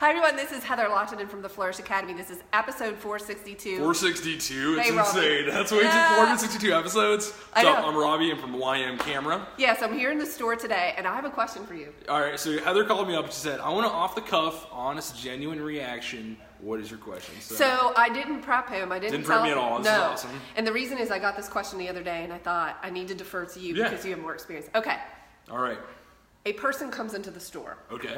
Hi everyone, this is Heather Lawton from the Flourish.Academy. This is episode 462. 462? It's hey, insane. That's way too 462 episodes. I know. I'm Robbie. I'm from YM Camera. Yes, I'm here in the store today, and I have a question for you. All right, so Heather called me up and she said, I want an off-the-cuff, honest, genuine reaction. What is your question? So I didn't prep him. I didn't prep tell me at all. This is awesome. And the reason is I got this question the other day, and I thought I need to defer to you because you have more experience. Okay. All right. A person comes into the store. Okay.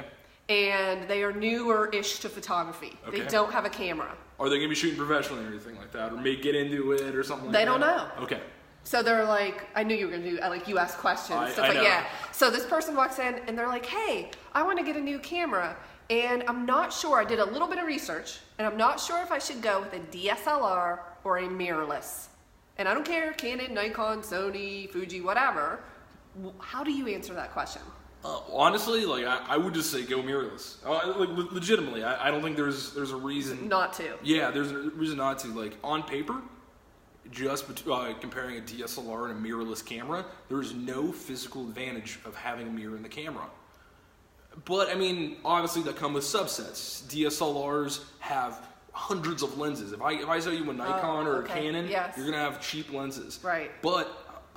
And they are newer-ish to photography. Okay. They don't have a camera. Are they going to be shooting professionally or anything like that? Or may get into it or something like that? They don't know. Okay. So they're like, I knew you were going to do, like, you ask questions. I know. Yeah. So this person walks in, and they're like, hey, I want to get a new camera. And I'm not sure, I did a little bit of research, and I'm not sure if I should go with a DSLR or a mirrorless. And I don't care, Canon, Nikon, Sony, Fuji, whatever. How do you answer that question? Honestly, like I would just say go mirrorless. Like legitimately, I don't think there's a reason not to. Yeah, there's a reason not to. Like on paper, just comparing a DSLR and a mirrorless camera, there is no physical advantage of having a mirror in the camera. But I mean, obviously that come with subsets. DSLRs have hundreds of lenses. If I sell you a Nikon or a Canon, you're gonna have cheap lenses. Right. But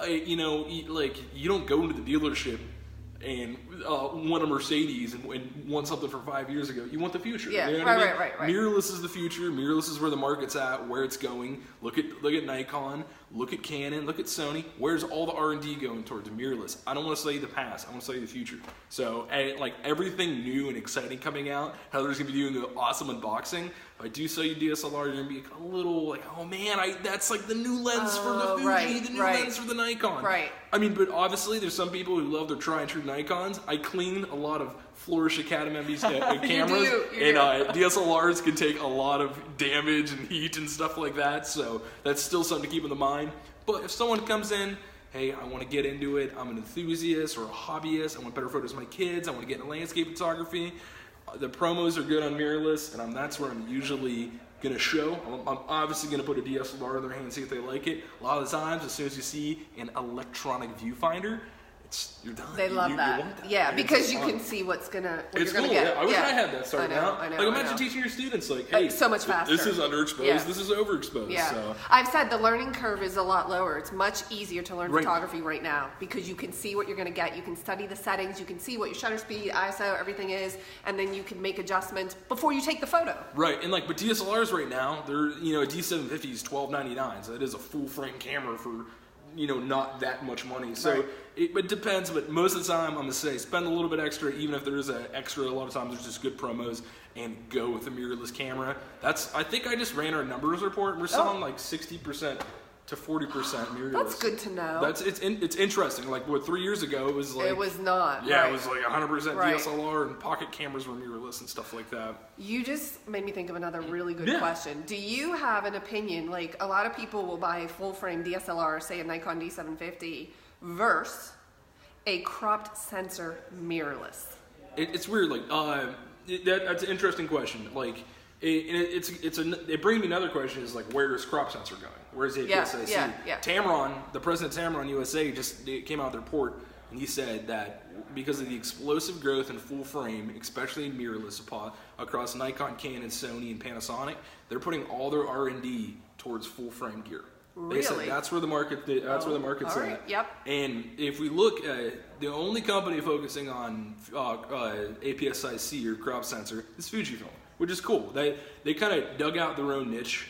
you know, like you don't go into the dealership and want a Mercedes and want something from 5 years ago. You want the future. Yeah, you know what I mean? Right. Mirrorless is the future. Mirrorless is where the market's at, where it's going. Look at Nikon, look at Canon, look at Sony. Where's all the R&D going towards mirrorless? I don't want to say the past. I want to say the future. So, like everything new and exciting coming out, Heather's gonna be doing an awesome unboxing. If I do sell you DSLR, you're gonna be a little like, oh man, that's like the new lens for the Fuji, the new lens for the Nikon. Right. I mean, but obviously there's some people who love their tried and true Nikons. I clean a lot of Flourish.Academy cameras, and DSLRs can take a lot of damage and heat and stuff like that, so that's still something to keep in the mind. But if someone comes in, hey, I want to get into it, I'm an enthusiast or a hobbyist, I want better photos of my kids, I want to get into landscape photography, the promos are good on mirrorless, and that's where I'm usually going to show. I'm obviously going to put a DSLR in their hand and see if they like it. A lot of the times, as soon as you see an electronic viewfinder, you're done. They love that. You want that. Yeah, because you can see what you're gonna cool. get. Yeah, I wish I had that starting out. I know. Like imagine teaching your students like, hey, so much faster. This is underexposed, this is overexposed. Yeah. So. I've said the learning curve is a lot lower. It's much easier to learn photography right now because you can see what you're gonna get. You can study the settings, you can see what your shutter speed, ISO, everything is, and then you can make adjustments before you take the photo. Right, and but DSLRs right now, they're a D750 is $12.99, so it is a full frame camera for not that much money. So it depends, but most of the time I'm gonna say spend a little bit extra, even if there is an extra. A lot of times there's just good promos, and go with a mirrorless camera. I think I just ran our numbers report. We're selling like 60% to 40% mirrorless. That's good to know. It's interesting. Like 3 years ago, it was like it was not. Yeah, it was like 100% DSLR, and pocket cameras were mirrorless and stuff like that. You just made me think of another really good question. Do you have an opinion? Like a lot of people will buy a full frame DSLR, say a Nikon D750, versus a cropped sensor mirrorless. It's weird. Like that's an interesting question. Like it brings me another question. Is like, where is crop sensor going? Where's APS-C? Yeah. Tamron, the president of Tamron USA, just came out with a report, and he said that because of the explosive growth in full frame, especially in mirrorless across Nikon, Canon, Sony, and Panasonic, they're putting all their R&D towards full frame gear. Really? They said that's where the market. That's where the market's at. Yep. And if we look, the only company focusing on APS-C or crop sensor is Fujifilm, which is cool. They kind of dug out their own niche.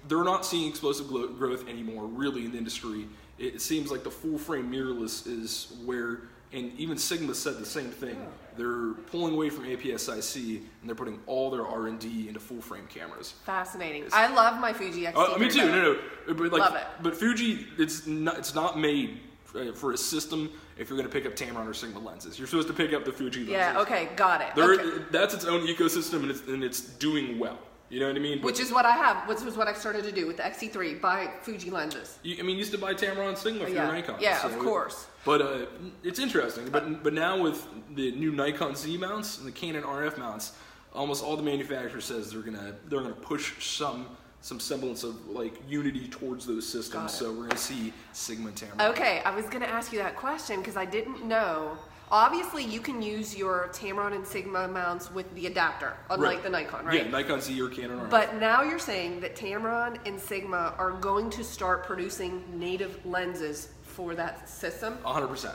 They're not seeing explosive growth anymore, really, in the industry. It seems like the full frame mirrorless is where, and even Sigma said the same thing. Yeah. They're pulling away from APS-C, and they're putting all their R&D into full frame cameras. Fascinating. I love my Fuji X-T3. Me too. No. But love it. But Fuji, it's not made for a system. If you're going to pick up Tamron or Sigma lenses, you're supposed to pick up the Fuji lenses. Yeah. Okay. Got it. That's its own ecosystem, and it's doing well. You know what I mean? Which is what I have. Which was what I've started to do with the X-T3. Buy Fuji lenses. You used to buy Tamron and Sigma for your Nikon. Yeah, of course. But it's interesting. But now with the new Nikon Z mounts and the Canon RF mounts, almost all the manufacturers says they're gonna push some semblance of like unity towards those systems. So we're gonna see Sigma and Tamron. Okay, I was gonna ask you that question because I didn't know. Obviously, you can use your Tamron and Sigma mounts with the adapter, unlike the Nikon, right? Yeah, Nikon Z or Canon. But now you're saying that Tamron and Sigma are going to start producing native lenses for that system? 100%.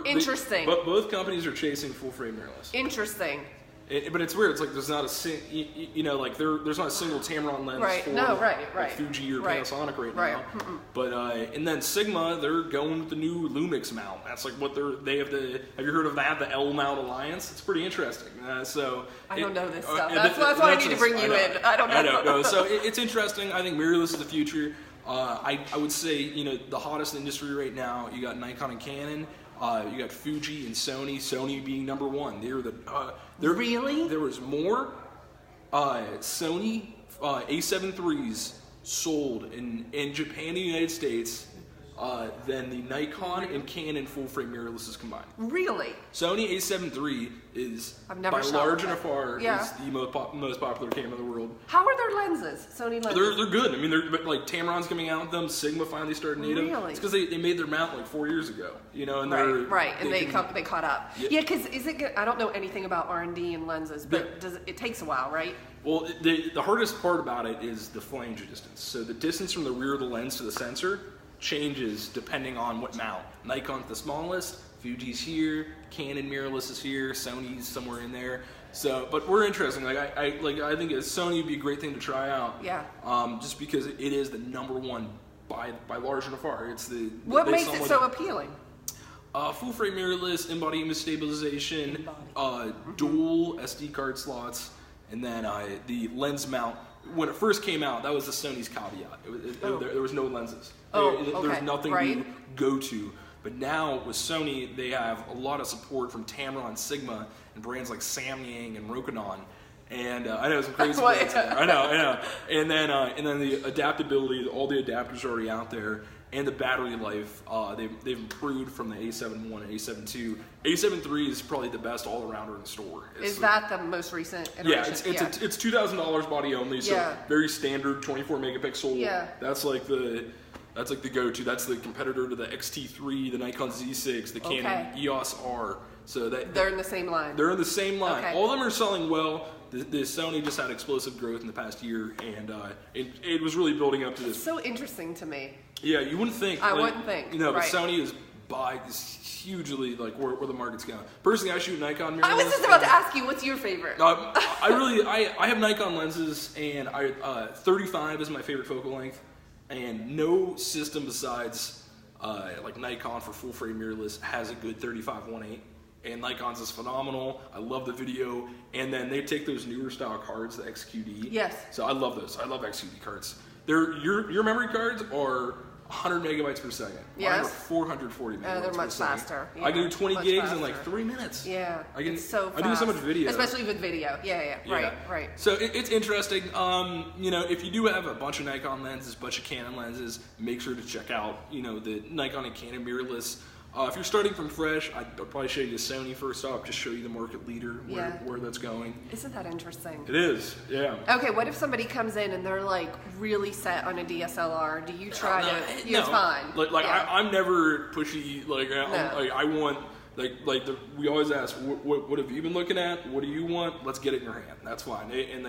Interesting. But both companies are chasing full frame mirrorless. Interesting. But it's weird. It's like there's not a there's not a single Tamron lens for like Fuji or Panasonic right now. But and then Sigma, they're going with the new Lumix mount. That's like what they have the. Have you heard of that? The L mount alliance. It's pretty interesting. I don't know this stuff. That's why I need to bring you in. I don't know. I don't know. So it's interesting. I think mirrorless is the future. I would say the hottest industry right now. You got Nikon and Canon. You got Fuji and Sony. Sony being number one. Really? There was more Sony A7 IIIs sold in Japan and the United States than the Nikon and Canon full-frame mirrorlesses combined. Really? Sony A7 III is, by large and afar, is the most popular camera in the world. How are their lenses? Sony lenses? They're good. I mean, like Tamron's coming out with them. Sigma finally started native. Really? It's because they made their mount like 4 years ago. And they caught up. Yeah, because I don't know anything about R&D and lenses, but it takes a while, right? Well, the hardest part about it is the flange distance. So the distance from the rear of the lens to the sensor changes depending on what mount. Nikon's the smallest, Fuji's here, Canon mirrorless is here, Sony's somewhere in there. So, but we're interesting. I think Sony would be a great thing to try out. Yeah. Just because it is the number one by large and afar. What makes it so appealing? Full frame mirrorless, in-body image stabilization, dual SD card slots, and then the lens mount. When it first came out, that was the Sony's caveat. There was no lenses. There's nothing to go to. But now with Sony, they have a lot of support from Tamron, Sigma, and brands like Samyang and Rokinon. And I know some crazy brands there. I know. And then the adaptability, all the adapters are already out there. And the battery life, they've improved from the A7 I and A7 II. A7 III is probably the best all-arounder in the store. Is that the most recent iteration? Yeah, it's $2,000 body only, so very standard 24 megapixel. Yeah. That's like the go-to. That's the competitor to the XT3, the Nikon Z6, the Canon EOS R. So they're in the same line. They're in the same line. Okay. All of them are selling well. The Sony just had explosive growth in the past year, and it was really building up to this. It's so interesting to me. Yeah, you wouldn't think. I wouldn't think. But Sony is hugely where the market's going. Personally, I shoot Nikon mirrorless. I was just about to ask you, what's your favorite? I have Nikon lenses, and 35 is my favorite focal length, and no system besides like Nikon for full frame mirrorless has a good 35-1.8. And Nikon's is phenomenal. I love the video. And then they take those newer style cards, the XQD. Yes. So I love those. I love XQD cards. Your memory cards are 100 megabytes per second. Yes. Mine are 440 megabytes per second. They're much faster. Yeah, I can do 20 gigs in like 3 minutes. Yeah. It's so fast. I do so much video. Especially with video. Yeah. Right. So it's interesting. If you do have a bunch of Nikon lenses, a bunch of Canon lenses, make sure to check out, the Nikon and Canon mirrorless. If you're starting from fresh, I'd probably show you Sony first off, just show you the market leader, where that's going. Isn't that interesting? It is, yeah. Okay, what if somebody comes in and they're like really set on a DSLR? Do you try to? You're fine. I'm never pushy. I want we always ask, what have you been looking at? What do you want? Let's get it in your hand. That's fine. And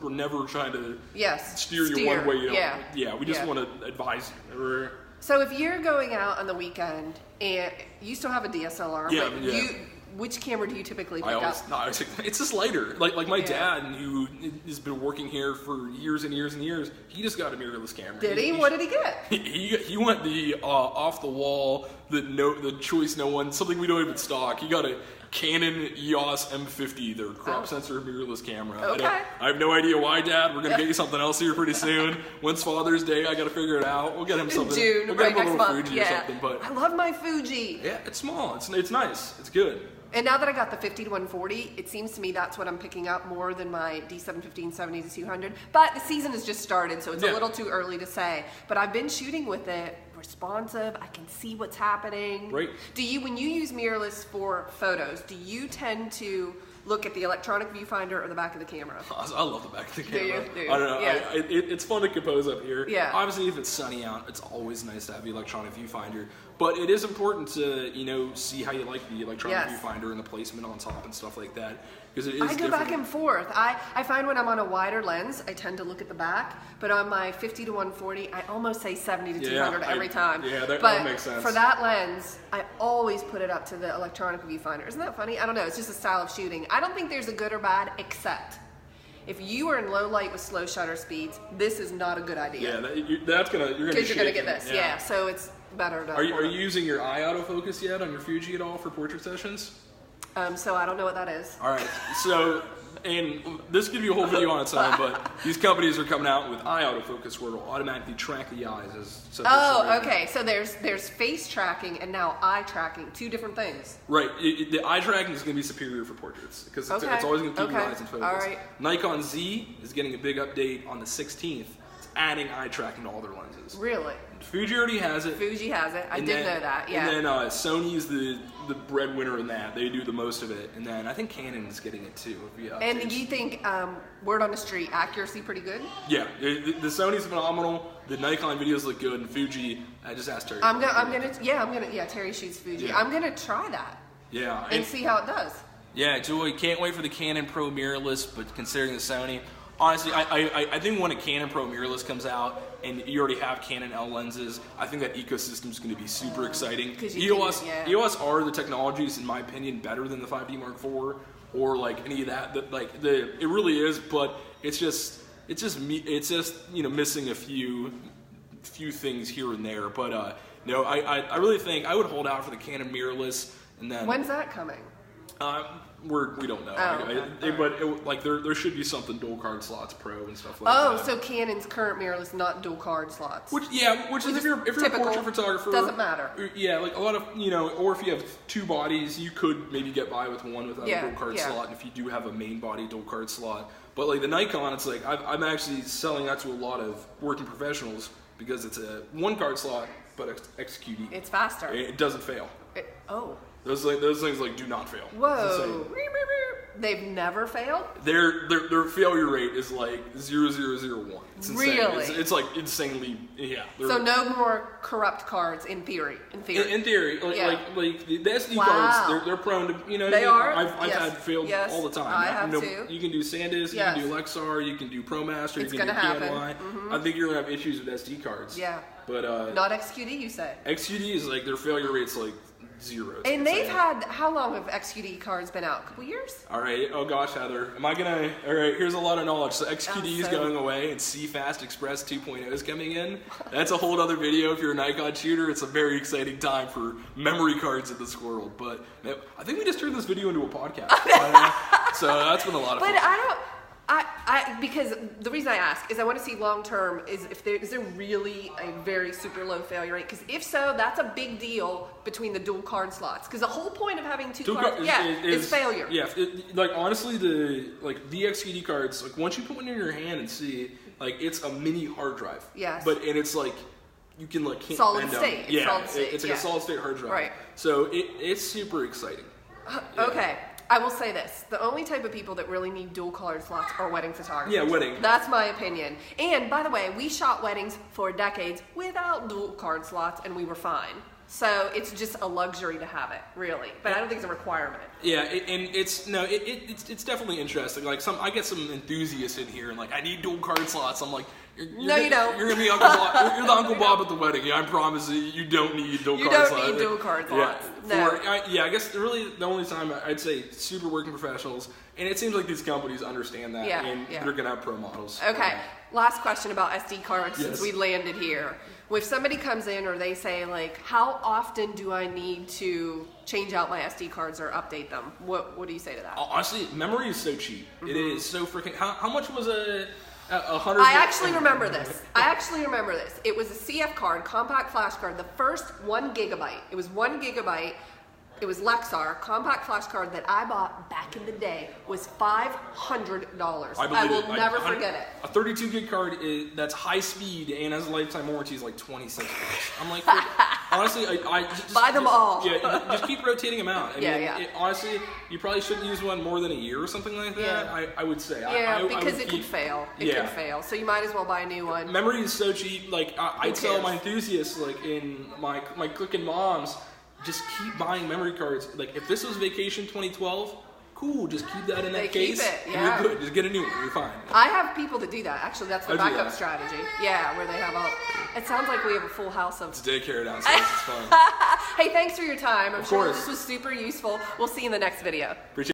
we're never trying to steer you one way. We just want to advise you. So if you're going out on the weekend and you still have a DSLR, which camera do you typically pick up? It's just lighter. Like my dad, who has been working here for years and years and years, he just got a mirrorless camera. Did he? What did he get? He went the off the wall, the choice no one, something we don't even stock. He got a Canon EOS M50, their crop sensor mirrorless camera. Okay. I have no idea why, Dad. We're gonna get you something else here pretty soon. When's Father's Day? I gotta figure it out. We'll get him something. June, we'll get him a little month. Fuji or something. But I love my Fuji. Yeah, it's small. It's nice. It's good. And now that I got the 50-140, it seems to me that's what I'm picking up more than my D715 70-200. But the season has just started, so it's a little too early to say. But I've been shooting with it, responsive. I can see what's happening. Right. When you use mirrorless for photos, do you tend to look at the electronic viewfinder or the back of the camera? I love the back of the camera. Do you? I don't know. Yeah. It's fun to compose up here. Yeah. Obviously, if it's sunny out, it's always nice to have the electronic viewfinder. But it is important to, see how you like the electronic viewfinder and the placement on top and stuff like that. Because it is I go back and forth. I find when I'm on a wider lens, I tend to look at the back. But on my 50 to 140, I almost say 70 to 200 every time. Yeah, that makes sense. For that lens, I always put it up to the electronic viewfinder. Isn't that funny? I don't know. It's just a style of shooting. I don't think there's a good or bad, except if you are in low light with slow shutter speeds, this is not a good idea. Yeah, you're gonna get this. Yeah, so it's better to. Are you using your eye autofocus yet on your Fuji at all for portrait sessions? So I don't know what that is. All right, so, and this could be a whole video on its own, but these companies are coming out with eye autofocus where it'll automatically track the eyes as. Okay. So there's face tracking and now eye tracking, two different things. Right. The eye tracking is going to be superior for portraits because it's always going to keep your eyes in focus. All right. Nikon Z is getting a big update on the 16th. It's adding eye tracking to all their lenses. Really? Fuji already has it. Fuji has it. I did know that. Yeah. And then Sony is the breadwinner in that. They do the most of it. And then I think Canon is getting it too. And you think word on the street, accuracy pretty good? Yeah. The Sony's phenomenal. The Nikon videos look good. And Fuji, I just asked Terry. Terry shoots Fuji. Yeah. I'm gonna try that. Yeah. And see how it does. Yeah, Joy, can't wait for the Canon Pro Mirrorless, but considering the Sony, honestly, I think when a Canon Pro Mirrorless comes out and you already have Canon L lenses, I think that ecosystem is going to be super exciting. EOS R, the technology is, in my opinion, better than the 5D Mark IV or like any of that. It really is, but it's just missing a few things here and there. But no, I really think I would hold out for the Canon Mirrorless, and then when's that coming? We don't know. But there should be something dual card slots pro and stuff like that. Oh, so Canon's current mirrorless, not dual card slots. Which is if you're a portrait photographer, doesn't matter. Yeah, like a lot of or if you have two bodies, you could maybe get by with one without a dual card slot. And if you do have a main body dual card slot, but like the Nikon, it's like I'm actually selling that to a lot of working professionals because it's a one card slot, but XQD. It's faster. It doesn't fail. Those things do not fail. Whoa! They've never failed? Their failure rate is like 0.001. It's insane. Really? It's like insanely So no more corrupt cards in theory. In theory, like the SD cards, they're prone to They are. I've had failed all the time. I have too. You can do SanDisk, you can do Lexar, you can do ProMaster, you can do PNY. I think you're gonna have issues with SD cards. Yeah. But not XQD, you say? XQD is like their failure rate's like 0. And they've had, how long have XQD cards been out? A couple years? All right. Oh gosh, Heather. All right, here's a lot of knowledge. So XQD is going away and CFast Express 2.0 is coming in. That's a whole other video if you're a Nikon shooter. It's a very exciting time for memory cards in this world. But I think we just turned this video into a podcast. So that's been a lot of fun. But because the reason I ask is I want to see long term is there really a very super low failure rate? Because if so, that's a big deal between the dual card slots. Because the whole point of having two cards, is failure. Yeah, honestly, the XQD cards, like once you put one in your hand and see, like it's a mini hard drive. Yes. And it's like you can can't solid bend state. down. Solid state. It's like a solid state hard drive. Right. So it's super exciting. Okay. I will say this. The only type of people that really need dual colored slots are wedding photographers. Yeah, wedding. That's my opinion. And by the way, we shot weddings for decades without dual card slots and we were fine. So it's just a luxury to have it, really. But I don't think it's a requirement. Yeah, it's definitely interesting. Like I get some enthusiasts in here and like I need dual card slots. I'm like, you don't. You're gonna be Uncle Bob. You're the Uncle Bob at the wedding. Yeah, I promise you don't need dual card slots. You don't need dual card slots. I guess really the only time I'd say super working professionals, and it seems like these companies understand that, and they're gonna have pro models. Okay, last question about SD cards since we landed here. If somebody comes in or they say like, how often do I need to change out my SD cards or update them? What do you say to that? Honestly, memory is so cheap. It is so freaking. How much was a 100? I actually remember this. It was a CF card, compact flash card. The first 1 gigabyte. It was 1 gigabyte. It was Lexar, compact flash card that I bought back in the day was $500. I will never forget it. A 32 gig card that's high speed and has a lifetime warranty is like $26. I'm like, Honestly, I just buy them all. Yeah, just keep rotating them out. I Yeah. Honestly, you probably shouldn't use one more than a year or something like that. Yeah. I would say. Yeah, because it could fail. It could fail. So you might as well buy a new one. Memory is so cheap. Like I'd tell my enthusiasts, like in my cooking moms, just keep buying memory cards. Like if this was Vacation 2012. Cool, just keep that in that case. Keep it, yeah. You're good. Just get a new one. You're fine. I have people that do that. Actually, that's the backup strategy. Yeah, where they have all. It sounds like we have a full house of. It's daycare downstairs. It's fun. Hey, thanks for your time. I'm sure course. this was super useful. We'll see you in the next video. Appreciate